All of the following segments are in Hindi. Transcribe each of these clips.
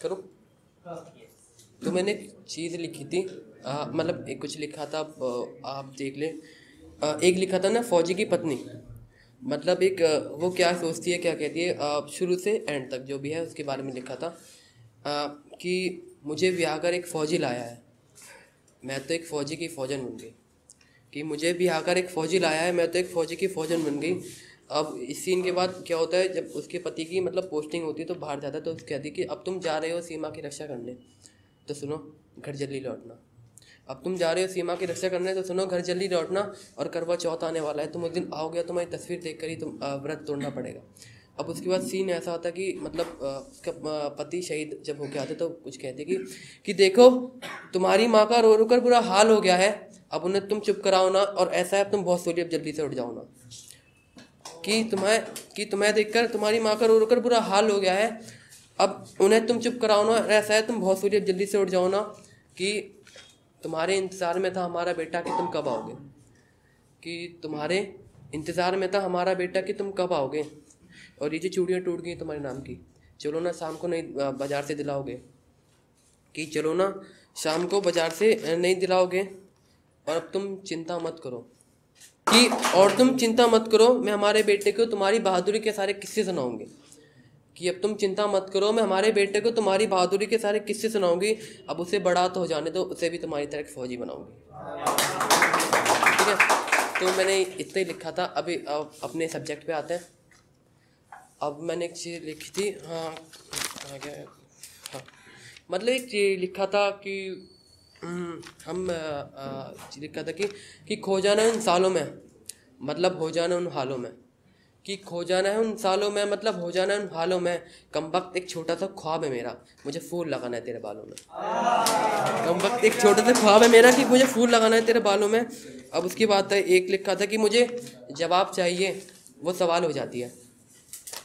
करो। तो मैंने एक चीज़ लिखी थी, मतलब एक कुछ लिखा था, आप देख लें। एक लिखा था ना, फौजी की पत्नी, मतलब एक वो क्या सोचती है, क्या कहती है, शुरू से एंड तक जो भी है उसके बारे में लिखा था। कि मुझे ब्याह कर एक फ़ौजी लाया है, मैं तो एक फ़ौजी की फ़ौजन बन गई। कि मुझे ब्याह कर एक फ़ौजी लाया है, मैं तो एक फ़ौजी की फ़ौजन बन गई। अब इस सीन के बाद क्या होता है, जब उसके पति की मतलब पोस्टिंग होती है तो बाहर जाता है, तो कहती है कि अब तुम जा रहे हो सीमा की रक्षा करने, तो सुनो घर जल्दी लौटना। अब तुम जा रहे हो सीमा की रक्षा करने, तो सुनो घर जल्दी लौटना। और करवा चौथ आने वाला है, तुम उस दिन आओगे, तुम्हारी तस्वीर देख कर ही तुम व्रत तोड़ना पड़ेगा। अब उसके बाद सीन ऐसा होता कि मतलब उसका पति शहीद जब होके आते तो कुछ कहते कि देखो तुम्हारी माँ का रो रो कर बुरा हाल हो गया है, अब उन्हें तुम चुप कराओ ना, और ऐसा है अब तुम बहुत सोली, अब जल्दी से उठ जाओ ना। कि तुम्हें देखकर तुम्हारी माँ का रो रो कर बुरा हाल हो गया है, अब उन्हें तुम चुप कराओ ना, ऐसा है तुम बहुत सोली, अब जल्दी से उठ जाओ ना। कि तुम्हारे इंतज़ार में था हमारा बेटा कि तुम कब आओगे, कि तुम्हारे इंतज़ार में था हमारा बेटा कि तुम कब आओगे, और ये जो चूड़ियाँ टूट गई तुम्हारे नाम की, चलो ना शाम को नहीं बाज़ार से दिलाओगे। कि चलो ना शाम को बाज़ार से नहीं दिलाओगे, और अब तुम चिंता मत करो, कि और तुम चिंता मत करो, मैं हमारे बेटे को तुम्हारी बहादुरी के सारे किस्से सुनाऊंगी। कि अब तुम चिंता मत करो, मैं हमारे बेटे को तुम्हारी बहादुरी के सारे किस्से सुनाऊंगी, अब उसे बड़ा तो हो जाने दो, उसे भी तुम्हारी तरह फौजी बनाऊंगी। ठीक है, तो मैंने इतना ही लिखा था। अभी अपने सब्जेक्ट पे आते हैं। अब मैंने एक चीज़ लिखी थी, हाँ क्या है, हाँ मतलब एक चीज़ लिखा था कि लिखा था कि खो जाना उन सालों में, मतलब हो जाना उन हालों में। कि खो जाना है उन सालों में, मतलब हो जाना है उन हालों में। कमबख्त एक छोटा सा ख्वाब है मेरा, मुझे फूल लगाना है तेरे बालों में। कमबख्त एक छोटा सा ख्वाब है मेरा कि मुझे फूल लगाना है तेरे बालों में। अब उसकी बात है, एक लिखा था कि मुझे जवाब चाहिए वो सवाल हो जाती है।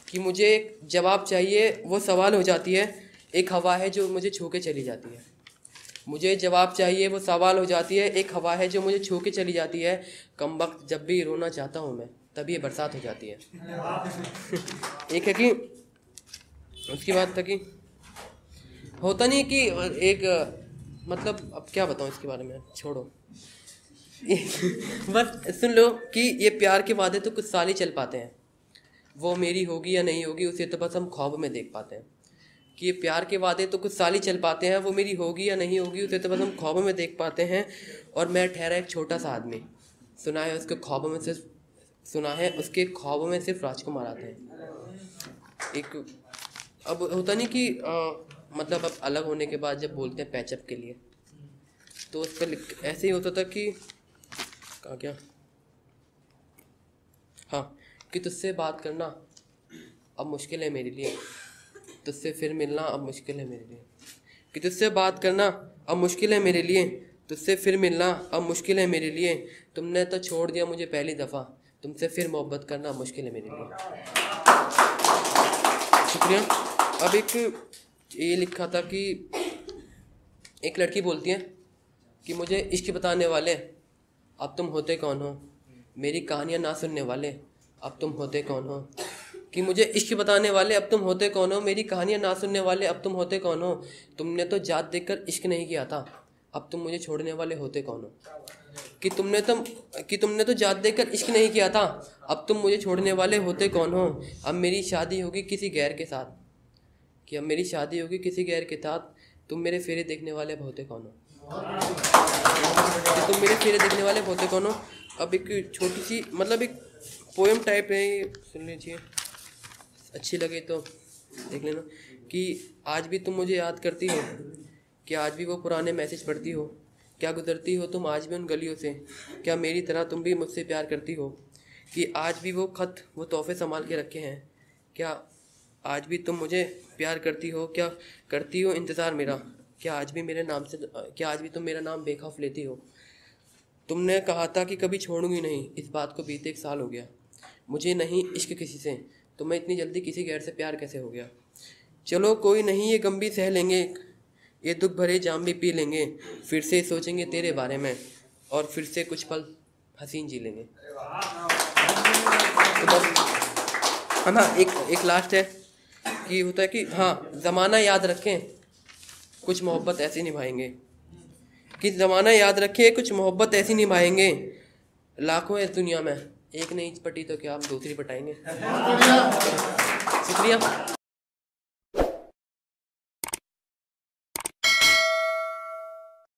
कि मुझे एक जवाब चाहिए वो सवाल हो जाती है, एक हवा है जो मुझे छू के चली जाती है। मुझे जवाब चाहिए वो सवाल हो जाती है, एक हवा है जो मुझे छू के चली जाती है। कमबख्त जब भी रोना चाहता हूँ मैं, तभी ये बरसात हो जाती है। एक है कि उसकी बात था कि होता नहीं कि एक मतलब अब क्या बताऊँ इसके बारे में, छोड़ो। बस सुन लो कि ये प्यार के वादे तो कुछ साल ही चल पाते हैं, वो मेरी होगी या नहीं होगी उसे तो बस हम ख्वाब में देख पाते हैं। कि ये प्यार के वादे तो कुछ साल ही चल पाते हैं, वो मेरी होगी या नहीं होगी उसे तो बस हम ख्वाबों में देख पाते हैं। और मैं ठहरा एक छोटा सा आदमी, सुना है उसके ख्वाबों में सिर्फ, सुना है उसके ख्वाबों में सिर्फ राजकुमार आते हैं। एक अब होता नहीं कि मतलब अब अलग होने के बाद जब बोलते हैं पैचअप के लिए, तो उस पर ऐसे ही होता था कि कहा क्या, हाँ, कि तुझसे बात करना अब मुश्किल है मेरे लिए, तुझसे फिर मिलना अब मुश्किल है मेरे लिए। कि तुझसे बात करना अब मुश्किल है मेरे लिए, तुझसे फिर मिलना अब मुश्किल है मेरे लिए। तुमने तो छोड़ दिया मुझे पहली दफ़ा, तुमसे फिर मोहब्बत करना मुश्किल है मेरे लिए। शुक्रिया। अब एक ये लिखा था कि एक लड़की बोलती है कि मुझे इश्क बताने वाले अब तुम होते कौन हो, मेरी कहानियाँ ना सुनने वाले अब तुम होते कौन हो। कि मुझे इश्क बताने वाले अब तुम होते कौन हो, मेरी कहानियाँ ना सुनने वाले अब तुम होते कौन हो। तुमने तो जात देखकर इश्क नहीं किया था, अब तुम मुझे छोड़ने वाले होते कौन हो। कि तुमने तो जात देखकर इश्क नहीं किया था, अब तुम मुझे छोड़ने वाले होते कौन हो। अब मेरी शादी होगी किसी गैर के साथ, कि अब मेरी शादी होगी किसी गैर के साथ, तुम मेरे फेरे देखने वाले अब होते कौन हो। कि तुम मेरे फेरे देखने वाले अब होते कौन हो। अब एक छोटी सी मतलब एक पोएम टाइप है, सुन लीजिए, अच्छी लगे तो देख लेना। कि आज भी तुम मुझे याद करती हो, कि आज भी वो पुराने मैसेज पढ़ती हो, क्या गुजरती हो तुम आज भी उन गलियों से, क्या मेरी तरह तुम भी मुझसे प्यार करती हो। कि आज भी वो खत वो तोहफे संभाल के रखे हैं, क्या आज भी तुम मुझे प्यार करती हो, क्या करती हो इंतज़ार मेरा, क्या आज भी मेरे नाम से, क्या आज भी तुम मेरा नाम बेखौफ लेती हो। तुमने कहा था कि कभी छोड़ूंगी नहीं, इस बात को बीते 1 साल हो गया। मुझे नहीं इश्क किसी से, तो मैं इतनी जल्दी किसी गैर से प्यार कैसे हो गया। चलो कोई नहीं, ये गम भी सह लेंगे, ये दुख भरे जाम भी पी लेंगे, फिर से सोचेंगे तेरे बारे में, और फिर से कुछ पल हसीन जी लेंगे। तो बस है ना, एक लास्ट है कि होता है कि हाँ ज़माना याद रखें कुछ मोहब्बत ऐसी निभाएंगे, कि ज़माना याद रखें कुछ मोहब्बत ऐसी निभाएंगे, लाखों है दुनिया में एक नहीं पटी तो क्या आप दूसरी पटाएंगे। शुक्रिया।